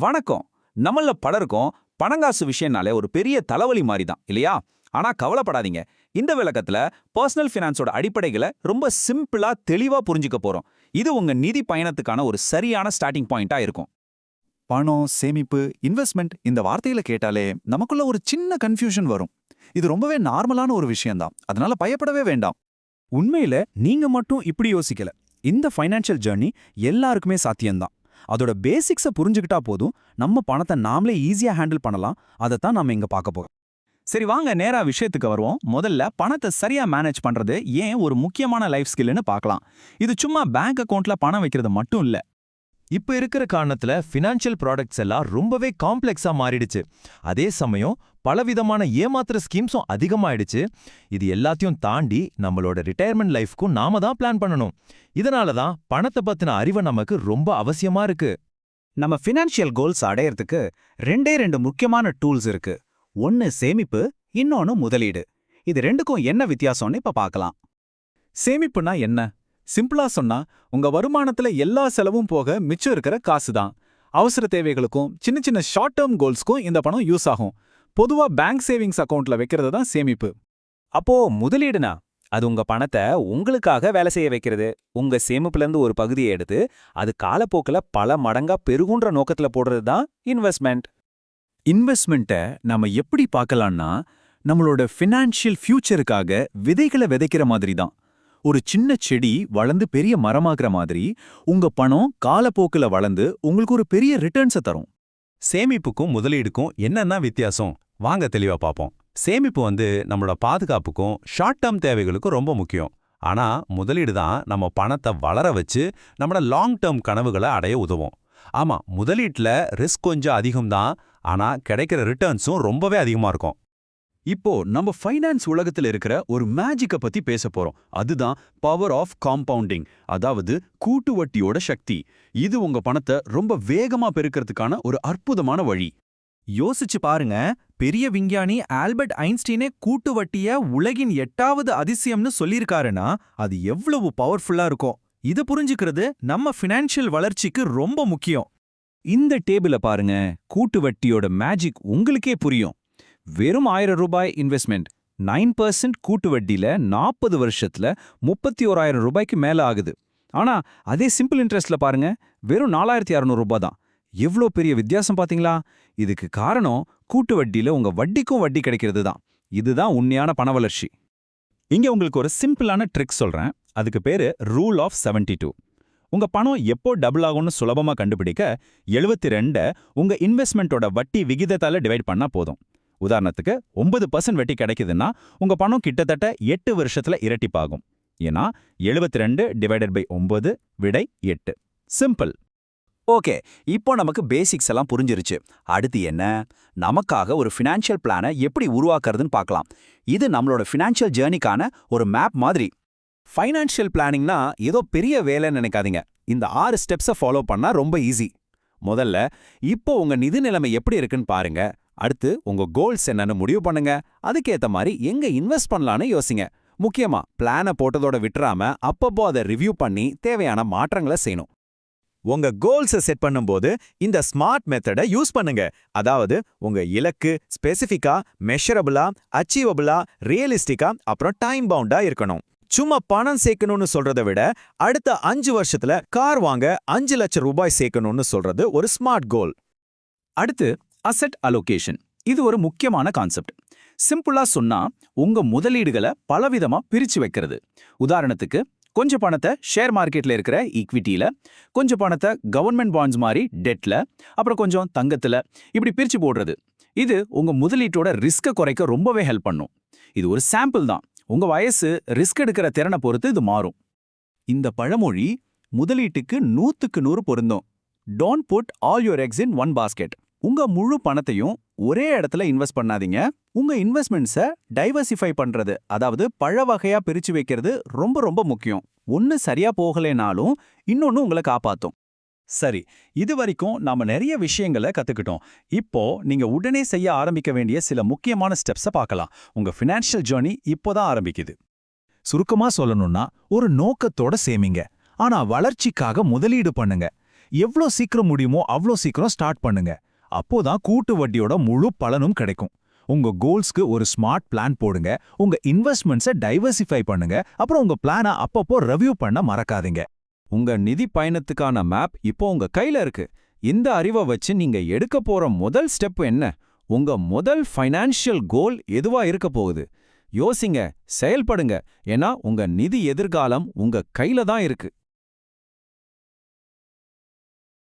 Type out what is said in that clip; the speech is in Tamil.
வணக்கம். நம்மள பலருக்கும் பணங்காசு விஷயம்னாலே ஒரு பெரிய தலைவலி மாதிரி தான் இல்லையா? ஆனா கவலைப்படாதீங்க. இந்த விளக்கத்துல பர்சனல் ஃபினான்ஸோட அடிப்படைகளை ரொம்ப சிம்பிளா தெளிவா புரிஞ்சுக்க போறோம். இது உங்க நிதி பயணத்துக்கான ஒரு சரியான ஸ்டார்டிங் பாயிண்டா இருக்கும். பணம், சேமிப்பு, இன்வெஸ்ட்மெண்ட் இந்த வார்த்தைகளை கேட்டாலே நமக்குள்ள ஒரு சின்ன கன்ஃபியூஷன் வரும். இது ரொம்பவே நார்மலான ஒரு விஷயம்தான். அதனால பயப்படவே வேண்டாம். உண்மையில நீங்க மட்டும் இப்படி யோசிக்கல. இந்த ஃபைனான்ஷியல் ஜர்னி எல்லாருக்குமே சாத்தியம்தான். அதோட பேசிக்ஸை புரிஞ்சுக்கிட்டா போதும், நம்ம பணத்தை நாமளே ஈஸியா ஹேண்டில் பண்ணலாம். அதைத்தான் நாம இங்க பார்க்க போறோம். சரி வாங்க நேரா விஷயத்துக்கு வருவோம். முதல்ல பணத்தை சரியா மேனேஜ் பண்றது ஏன் ஒரு முக்கியமான லைஃப் ஸ்கில்னு பார்க்கலாம். இது சும்மா பேங்க் அக்கவுண்ட்ல பணம் வைக்கிறது மட்டும் இல்ல. இப்ப இருக்கிற காரணத்துல ஃபினான்ஷியல் ப்ராடக்ட்ஸ் எல்லாம் ரொம்பவே காம்ப்ளெக்ஸா மாறிடுச்சு. அதே சமயம் பலவிதமான ஏமாத்துற ஸ்கீம்ஸும் அதிகமாயிடுச்சு. இது எல்லாத்தையும் தாண்டி நம்மளோட ரிட்டையர்மெண்ட் லைஃப்க்கும் நாம தான் பிளான் பண்ணணும். இதனால தான் பணத்தை பத்தின அறிவு நமக்கு ரொம்ப அவசியமா இருக்கு. நம்ம ஃபினான்ஷியல் கோல்ஸ் அடையறதுக்கு ரெண்டு முக்கியமான டூல்ஸ் இருக்கு. ஒன்னு சேமிப்பு, இன்னொன்னு முதலீடு. இது ரெண்டுக்கும் என்ன வித்தியாசம்னு இப்ப பார்க்கலாம். சேமிப்புனா என்ன? சிம்பிளா சொன்னா, உங்க வருமானத்துல எல்லா செலவும் போக மிச்சம் இருக்கிற காசு தான். அவசர தேவைகளுக்கும் சின்ன சின்ன ஷார்ட் டேர்ம் கோல்ஸ்க்கும் இந்த பணம் யூஸ் ஆகும். பொதுவா பேங்க் சேவிங்ஸ் அக்கவுண்ட்ல வைக்கிறது தான் சேமிப்பு. அப்போ முதலீடுனா அது உங்க பணத்தை உங்களுக்காக வேலை செய்ய வைக்கிறது. உங்க சேமிப்புல இருந்து ஒரு பகுதியை எடுத்து அது காலப்போக்கில் பல மடங்கா பெருகுன்ற நோக்கத்துல போடுறது தான் இன்வெஸ்ட்மெண்ட். இன்வெஸ்ட்மெண்ட்டை நாம எப்படி பார்க்கலாம்னா, நம்மளோட ஃபினான்ஷியல் ஃபியூச்சருக்காக விதைகளை விதைக்கிற மாதிரி தான். ஒரு சின்ன செடி வளர்ந்து பெரிய மரமாகிற மாதிரி உங்க பணம் காலப்போக்கில் வளர்ந்து உங்களுக்கு ஒரு பெரிய ரிட்டர்ன்ஸை தரும். சேமிப்புக்கும் முதலீடுக்கும் என்னென்ன வித்தியாசம் வாங்க தெளிவா பார்ப்போம். சேமிப்பு நம்மளோட பாதுகாப்புக்கும் ஷார்ட் டேர்ம் தேவைகளுக்கும் ரொம்ப முக்கியம். ஆனா முதலீடு தான் நம்ம பணத்தை வளர வச்சு நம்மளோட லாங் டேர்ம் கனவுகளை அடைய உதவும். ஆமா, முதலீட்டுல ரிஸ்க் கொஞ்சம் அதிகம்தான், ஆனா கிடைக்கிற ரிட்டர்ன்ஸும் ரொம்பவே அதிகமா இருக்கும். இப்போ நம்ம ஃபைனான்ஸ் உலகத்துல இருக்கிற ஒரு மேஜிக்கை பத்தி பேச போறோம். அதுதான் பவர் ஆஃப் காம்பவுண்டிங், அதாவது கூட்டு வட்டியோட சக்தி. இது உங்க பணத்தை ரொம்ப வேகமா பெருக்கிறதுக்கான ஒரு அற்புதமான வழி. யோசிச்சு பாருங்க, பெரிய விஞ்ஞானி ஆல்பர்ட் ஐன்ஸ்டீனே கூட்டு வட்டிய உலகின் 8வது அதிசயம்னு சொல்லியிருக்காருன்னா அது எவ்வளவு பவர்ஃபுல்லா இருக்கும். இத புரிஞ்சுக்கிறது நம்ம ஃபினான்ஷியல் வளர்ச்சிக்கு ரொம்ப முக்கியம். இந்த டேபிள பாருங்க, கூட்டு வட்டியோட மேஜிக் உங்களுக்கே புரியும். வெறும் 1000 ரூபாய் இன்வெஸ்ட்மெண்ட் 9% கூட்டு வட்டியில 40 வருஷத்துல 31,000 ரூபாய்க்கு மேல ஆகுது. ஆனா அதே சிம்பிள் இன்ட்ரெஸ்ட்ல பாருங்க, வெறும் 4,600 ரூபாய் தான். எவ்வளோ பெரிய வித்தியாசம் பாத்தீங்களா? இதுக்கு காரணம் கூட்டு வட்டியில உங்க வட்டிக்கும் வட்டி கிடைக்கிறது தான். இதுதான் உண்மையான பண வளர்ச்சி. இங்க உங்களுக்கு ஒரு சிம்பிளான ட்ரிக் சொல்றேன். அதுக்கு பேரு ரூல் ஆஃப் 72. உங்க பணம் எப்போ டபுள் ஆகும்னு சுலபமா கண்டுபிடிக்க 72 உங்க இன்வெஸ்ட்மெண்ட்டோட வட்டி விகிதத்தால டிவைட் பண்ணா போதும். உதாரணத்துக்கு 9% வட்டி கிடைக்குதுன்னா உங்க பணம் கிட்டத்தட்ட 8 வருஷத்துல இரட்டிப்பாகும். ஏன்னா 72 டிவைடட் பை 9 விடை 8. சிம்பிள். ஓகே, இப்போ நமக்கு பேசிக்ஸ் எல்லாம் புரிஞ்சிருச்சு. அடுத்து என்ன? நமக்காக ஒரு ஃபினான்ஷியல் பிளானை எப்படி உருவாக்குறதுன்னு பார்க்கலாம். இது நம்மளோட ஃபினான்ஷியல் ஜேர்னிக்கான ஒரு மேப் மாதிரி. ஃபைனான்ஷியல் பிளானிங்னா ஏதோ பெரிய வேலைன்னு நினைக்காதீங்க. இந்த 6 ஸ்டெப்ஸை ஃபாலோ பண்ணா ரொம்ப ஈஸி. முதல்ல இப்போ உங்க நிதி நிலைமை எப்படி இருக்குன்னு பாருங்க. அடுத்து உங்க கோல்ஸ் என்னன்னு முடிவு பண்ணுங்க. அதுக்கேத்த மாதிரி எங்க இன்வெஸ்ட் பண்ணலான்னு யோசிங்க. முக்கியமா பிளானை போட்டதோட விட்டுறாம அப்பப்போ அதை ரிவ்யூ பண்ணி தேவையான மாற்றங்களை செய்யணும். உங்க கோல்ஸை செட் பண்ணும்போது இந்த ஸ்மார்ட் மெத்தடை யூஸ் பண்ணுங்க. அதாவது உங்க இலக்கு ஸ்பெசிஃபிக்கா, மெஷரபிளா, அச்சீவபிளா, ரியலிஸ்டிக்கா, அப்புறம் டைம் பவுண்டா இருக்கணும். சும்மா பணம் சேர்க்கணும்னு சொல்றதை விட அடுத்த 5 வருஷத்துல கார் வாங்க 5 லட்சம் ரூபாய் சேர்க்கணும்னு சொல்றது ஒரு ஸ்மார்ட் கோல். அடுத்து அசெட் அலோகேஷன். இது ஒரு முக்கியமான கான்செப்ட். சிம்பிளா சொன்னா உங்க முதலீடுகளை பலவிதமா பிரிச்சு வைக்கிறது. உதாரணத்துக்கு கொஞ்சம் பணத்தை ஷேர் மார்க்கெட்ல இருக்கிற ஈக்விட்டியில, கொஞ்சம் பணத்தை கவர்மெண்ட் பாண்ட்ஸ் மாதிரி டெட்ல, அப்புறம் கொஞ்சம் தங்கத்துல, இப்படி பிரிச்சு போடுறது. இது உங்க முதலீட்டோட ரிஸ்கை குறைக்க ரொம்பவே ஹெல்ப் பண்ணும். இது ஒரு சாம்பிள் தான். உங்க வயசு, ரிஸ்க் எடுக்கிற திறனை பொறுத்து இது மாறும். இந்த பழமொழி முதலீட்டுக்கு 100க்கு 100 பொருந்தும். Don't put all your eggs in one basket. உங்க முழு பணத்தையும் ஒரே இடத்துல இன்வெஸ்ட் பண்ணாதீங்க. உங்க இன்வெஸ்ட்மெண்ட்ஸை டைவர்சிஃபை பண்றது, அதாவது பழ வகையா பிரிச்சு வைக்கிறது ரொம்ப ரொம்ப முக்கியம். ஒன்னு சரியா போகலைனாலும் இன்னொன்னு உங்களை காப்பாத்தும். சரி, இது வரைக்கும் நாம நிறைய விஷயங்களை கத்துக்கிட்டோம். இப்போ நீங்க உடனே செய்ய ஆரம்பிக்க வேண்டிய சில முக்கியமான ஸ்டெப்ஸை பார்க்கலாம். உங்க ஃபினான்ஷியல் ஜர்னி இப்போதான் ஆரம்பிக்குது. சுருக்கமா சொல்லணும்னா, ஒரு நோக்கத்தோட சேமிங்க. ஆனா வளர்ச்சிக்காக முதலீடு பண்ணுங்க. எவ்ளோ சீக்கிரம் முடியுமோ அவ்ளோ சீக்கிரம் ஸ்டார்ட் பண்ணுங்க. அப்போதான் கூட்டு வட்டியோட முழு பலனும் கிடைக்கும். உங்க கோல்ஸ்க்கு ஒரு ஸ்மார்ட் பிளான் போடுங்க, உங்க இன்வெஸ்ட்மெண்ட்ஸை டைவர்சிஃபை பண்ணுங்க, அப்புறம் உங்க பிளானை அப்பப்போ ரிவ்யூ பண்ண மறக்காதீங்க. உங்க நிதி பயணத்துக்கான மேப் இப்போ உங்க கையில இருக்கு. இந்த அறிவை வச்சு நீங்க எடுக்க போற முதல் ஸ்டெப் என்ன? உங்க முதல் ஃபைனான்ஷியல் கோல் எதுவா இருக்க போகுது? யோசிங்க, செயல்படுங்க. ஏன்னா உங்க நிதி எதிர்காலம் உங்க கையில தான் இருக்கு.